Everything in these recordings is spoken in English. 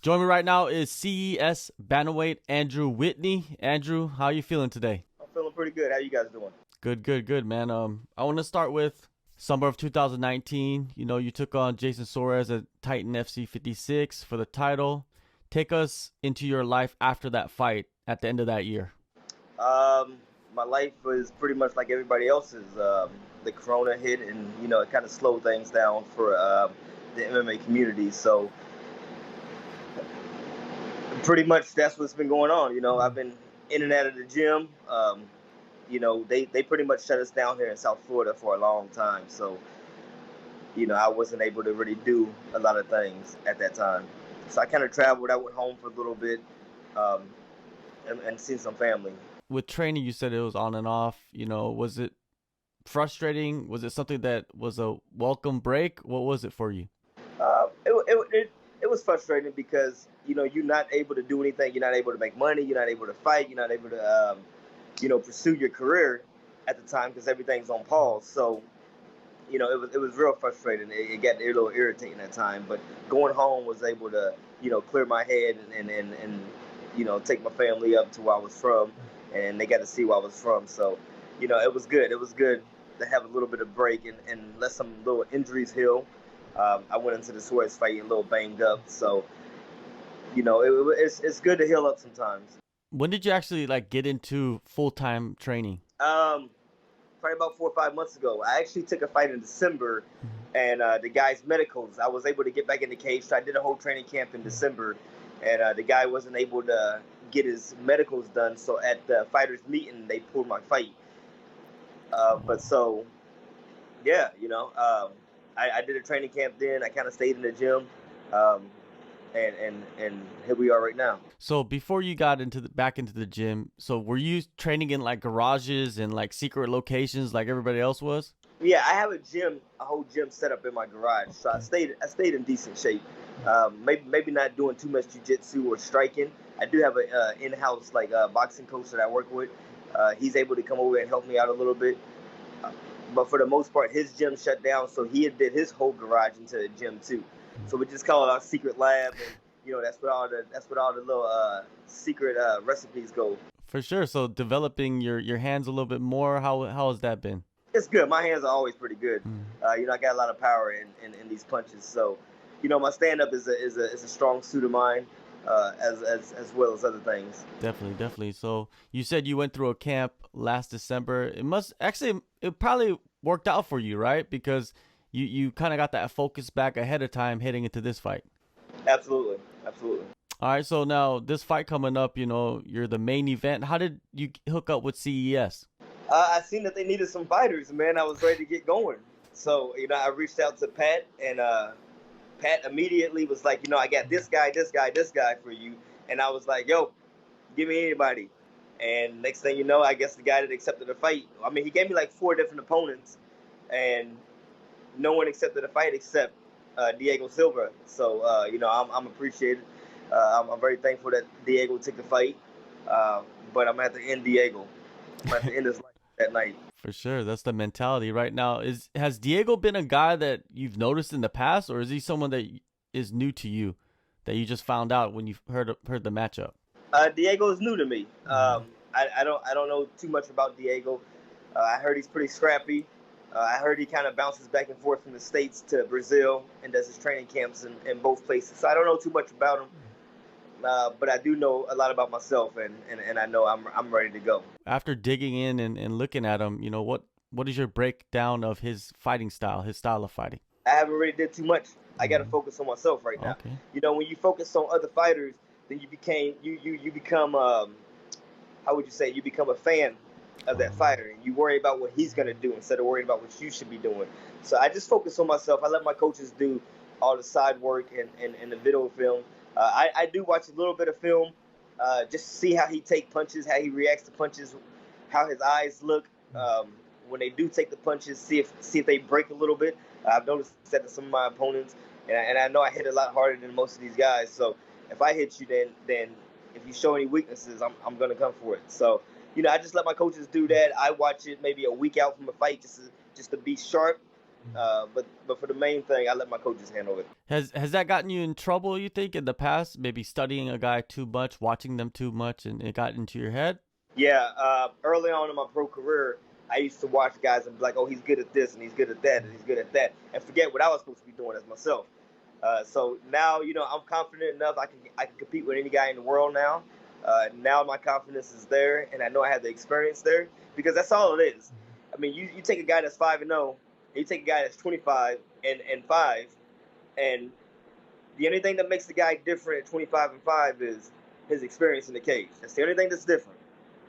Joining me right now is CES Bantamweight Andrew Whitney. Andrew, how are you feeling today? I'm feeling pretty good. How you guys doing? Good, man. I want to start with summer of 2019. You took on Jason Suarez at Titan FC 56 for the title. Take us into your life after that fight at the end of that year. My life was pretty much like everybody else's. The corona hit, and it kind of slowed things down for the MMA community. So pretty much that's what's been going on. I've been in and out of the gym. They pretty much shut us down here in South Florida for a long time. So I wasn't able to really do a lot of things at that time. So I kind of traveled. I went home for a little bit, and seen some family. With training, you said it was on and off. Was it frustrating? Was it something that was a welcome break? What was it for you? It was frustrating because you're not able to do anything. You're not able to make money. You're not able to fight. You're not able to pursue your career at the time because everything's on pause. So it was real frustrating. It got a little irritating at time. But going home was able to clear my head and take my family up to where I was from, and they got to see where I was from. So it was good. It was good to have a little bit of break and let some little injuries heal. I went into the Suarez fight a little banged up, so it's good to heal up sometimes. When did you actually get into full-time training? Probably about 4 or 5 months ago. I actually took a fight in December, and the guy's medicals. I was able to get back in the cage. So I did a whole training camp in December, and the guy wasn't able to get his medicals done. So at the fighters' meeting, they pulled my fight. But so, yeah, I did a training camp then. I kind of stayed in the gym, and here we are right now. So before you got back into the gym, so were you training in garages and secret locations like everybody else was? Yeah, I have a whole gym set up in my garage. So I stayed in decent shape. Maybe not doing too much jiu-jitsu or striking. I do have a in-house boxing coach that I work with. He's able to come over and help me out a little bit. But for the most part, his gym shut down, so he did his whole garage into a gym too. So we just call it our secret lab, and that's where all the little secret recipes go. For sure. So developing your hands a little bit more. How has that been? It's good. My hands are always pretty good. I got a lot of power in these punches. So, my stand up is a strong suit of mine, as well as other things. Definitely. So you said you went through a camp last December. It probably worked out for you, right? Because you kind of got that focus back ahead of time heading into this fight. Absolutely. All right, so now this fight coming up, you're the main event. How did you hook up with CES? I seen that they needed some fighters, man. I was ready to get going. So, I reached out to Pat, and Pat immediately was like, I got this guy for you. And I was like, yo, give me anybody. And next thing you know, I guess the guy that accepted the fight, he gave me 4 different opponents, and no one accepted the fight except Diego Silva. So, I'm appreciated. I'm very thankful that Diego took the fight, but I'm going to have to end Diego. I'm going to have to end his life that night. For sure. That's the mentality right now. Has Diego been a guy that you've noticed in the past, or is he someone that is new to you, that you just found out when you heard the matchup? Diego is new to me. I don't know too much about Diego. I heard he's pretty scrappy. I heard he kind of bounces back and forth from the States to Brazil and does his training camps in both places. So I don't know too much about him. But I do know a lot about myself, and I know I'm ready to go. After digging in and looking at him, what is your breakdown of his fighting style, his style of fighting? I haven't really did too much. I got to focus on myself right now. Okay. When you focus on other fighters, then you become how would you say, you become a fan of that fighter, and you worry about what he's going to do instead of worrying about what you should be doing. So I just focus on myself. I let my coaches do all the side work and the video film. I do watch a little bit of film just to see how he takes punches, how he reacts to punches, how his eyes look when they do take the punches, see if they break a little bit. I've noticed that to some of my opponents, and I know I hit a lot harder than most of these guys. So if I hit you, then if you show any weaknesses, I'm going to come for it. So, I just let my coaches do that. I watch it maybe a week out from a fight just to be sharp But for the main thing, I let my coaches handle it. Has that gotten you in trouble, you think, in the past? Maybe studying a guy too much, watching them too much, and it got into your head? Yeah, early on in my pro career, I used to watch guys and be like, oh, he's good at this and he's good at that and he's good at that, and forget what I was supposed to be doing as myself. So now, I'm confident enough. I can compete with any guy in the world now. Now my confidence is there, and I know I have the experience there because that's all it is. I mean, you take a guy that's 5-0, you take a guy that's 25-5, and the only thing that makes the guy different at 25-5 is his experience in the cage. That's the only thing that's different.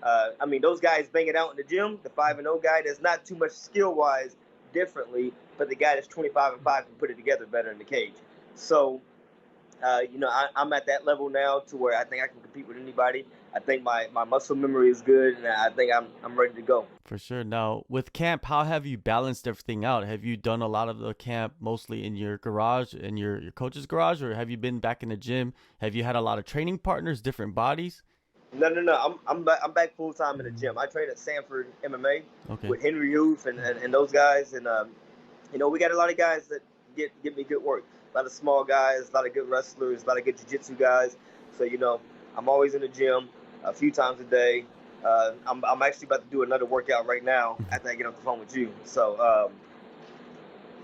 I mean, those guys bang it out in the gym. The 5-0 guy, there's not too much skill wise differently, but the guy that's 25-5 can put it together better in the cage. So, I'm at that level now to where I think I can compete with anybody. I think my muscle memory is good, and I think I'm ready to go. For sure. Now, with camp, how have you balanced everything out? Have you done a lot of the camp mostly in your garage, in your coach's garage, or have you been back in the gym? Have you had a lot of training partners, different bodies? No. I'm back full time in the gym. I train at Sanford MMA Okay. with Henry Youth and those guys, and we got a lot of guys that give me good work. A lot of small guys, a lot of good wrestlers, a lot of good jiu-jitsu guys. So I'm always in the gym a few times a day. I'm actually about to do another workout right now after I get off the phone with you. So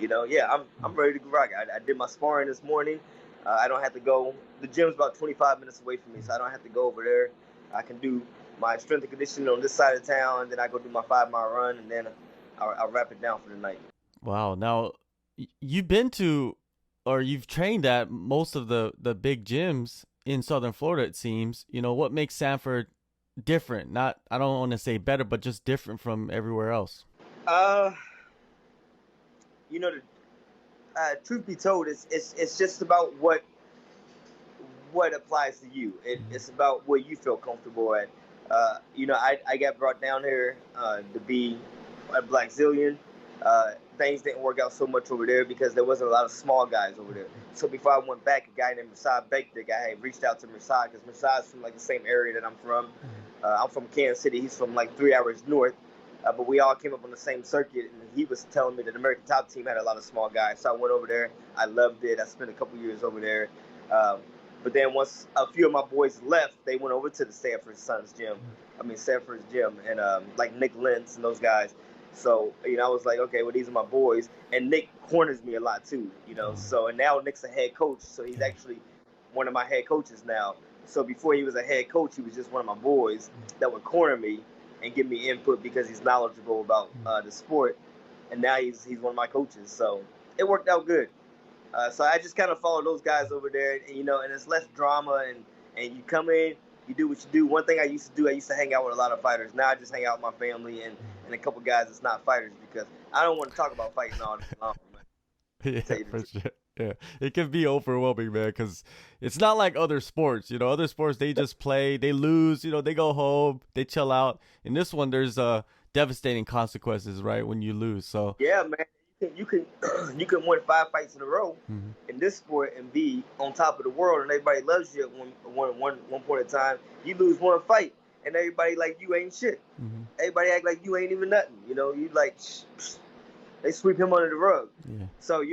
yeah, I'm ready to rock. I did my sparring this morning. I don't have to go. The gym's about 25 minutes away from me, so I don't have to go over there. I can do my strength and conditioning on this side of town, and then I go do my 5-mile run, and then I'll wrap it down for the night. Wow. Now, you've been to, or you've trained at most of the big gyms in Southern Florida, it seems. What makes Sanford different? Not, I don't want to say better, but just different from everywhere else. Uh, truth be told, it's just about what applies to you. It's about where you feel comfortable at. I got brought down here to be a Black Zillion. Things didn't work out so much over there because there wasn't a lot of small guys over there. So before I went back, a guy named Rasad Baker, I had reached out to Rasad because Rasad's from like the same area that I'm from. I'm from Kansas City. He's from like 3 hours north. But we all came up on the same circuit, and he was telling me that the American Top Team had a lot of small guys. So I went over there. I loved it. I spent a couple years over there. But then once a few of my boys left, they went over to the Sanford's gym, and like Nick Lynch and those guys. So, I was like, okay, well, these are my boys. And Nick corners me a lot too, So, and now Nick's a head coach. So he's actually one of my head coaches now. So before he was a head coach, he was just one of my boys that would corner me and give me input because he's knowledgeable about the sport. And now he's one of my coaches. So it worked out good. So I just kind of follow those guys over there, and it's less drama, and you come in, you do what you do. One thing I used to hang out with a lot of fighters. Now I just hang out with my family and a couple guys that's not fighters because I don't want to talk about fighting all day long. Yeah, for sure. Yeah, it can be overwhelming, man, because it's not like other sports. Other sports, they just play, they lose, they go home, they chill out. In this one, there's devastating consequences, right, when you lose. So yeah, man. You can win 5 fights in a row in this sport and be on top of the world, and everybody loves you at one point in time. You lose one fight, and everybody like you ain't shit. Everybody act like you ain't even nothing. You like they sweep him under the rug. Yeah. So and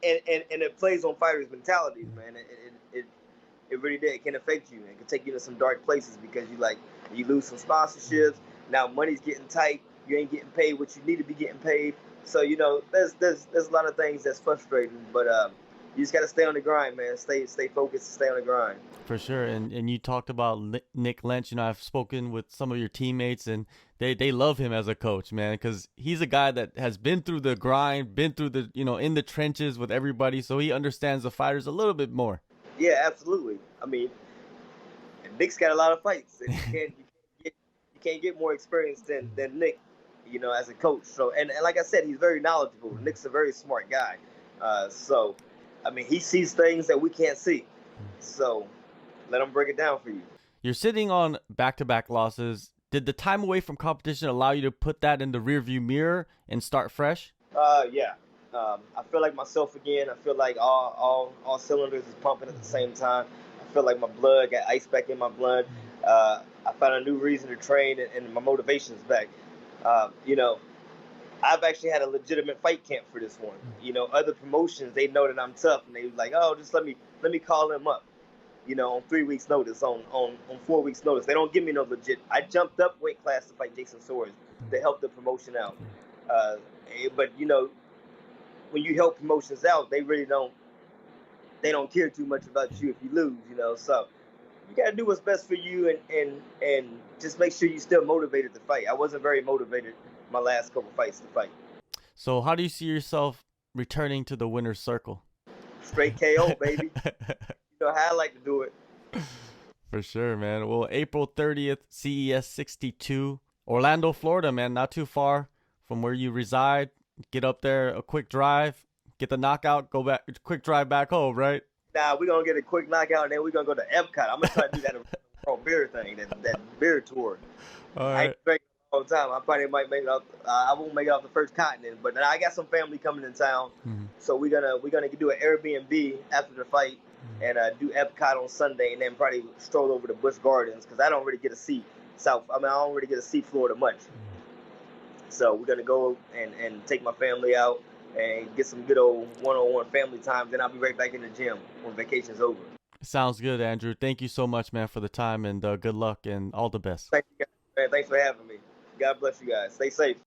it plays on fighters' mentalities, man. It really did. It can affect you. It can take you to some dark places because you lose some sponsorships. Now money's getting tight. You ain't getting paid what you need to be getting paid. So there's a lot of things that's frustrating, but you just gotta stay on the grind, man. Stay focused, stay on the grind. For sure, and you talked about Nick Lynch. I've spoken with some of your teammates, and they love him as a coach, man, because he's a guy that has been through the grind, been through the in the trenches with everybody, so he understands the fighters a little bit more. Yeah, absolutely. I mean, Nick's got a lot of fights, and you can't get more experience than Nick. As a coach. So, and like I said, he's very knowledgeable. Nick's a very smart guy. So, I mean, he sees things that we can't see. So, let him break it down for you. You're sitting on back-to-back losses. Did the time away from competition allow you to put that in the rearview mirror and start fresh? Yeah. I feel like myself again. I feel like all cylinders is pumping at the same time. I feel like my blood got ice back in my blood. I found a new reason to train, and my motivation's back. I've actually had a legitimate fight camp for this one. You know, other promotions, they know that I'm tough, and they like, oh, just let me call them up. You know, on 3 weeks notice, on 4 weeks notice. They don't give me no legit. I jumped up weight class to fight Jason Soares to help the promotion out. Uh, but you know, when you help promotions out, they really don't. They don't care too much about you if you lose. You know, so you gotta do what's best for you, and just make sure you're still motivated to fight. I wasn't very motivated my last couple fights to fight. So how do you see yourself returning to the winner's circle? Straight KO, baby. You know how I like to do it. For sure, man. Well, April 30th, CES 62, Orlando, Florida, man. Not too far from where you reside. Get up there, a quick drive, get the knockout, go back, quick drive back home, right? Nah, we're going to get a quick knockout, and then we're going to go to Epcot. I'm going to try to do that beer thing, that beer tour. All right. I ain't drinking all the time. I probably might make it off. I won't make it off the first continent, but I got some family coming in town, so we're gonna do an Airbnb after the fight and do Epcot on Sunday, and then probably stroll over to Busch Gardens because I don't really get to see I don't really get to see Florida much. So we're gonna go and take my family out and get some good old one-on-one family time. Then I'll be right back in the gym when vacation's over. Sounds good, Andrew. Thank you so much, man, for the time, and good luck and all the best. Thank you, guys. Man, thanks for having me. God bless you guys. Stay safe.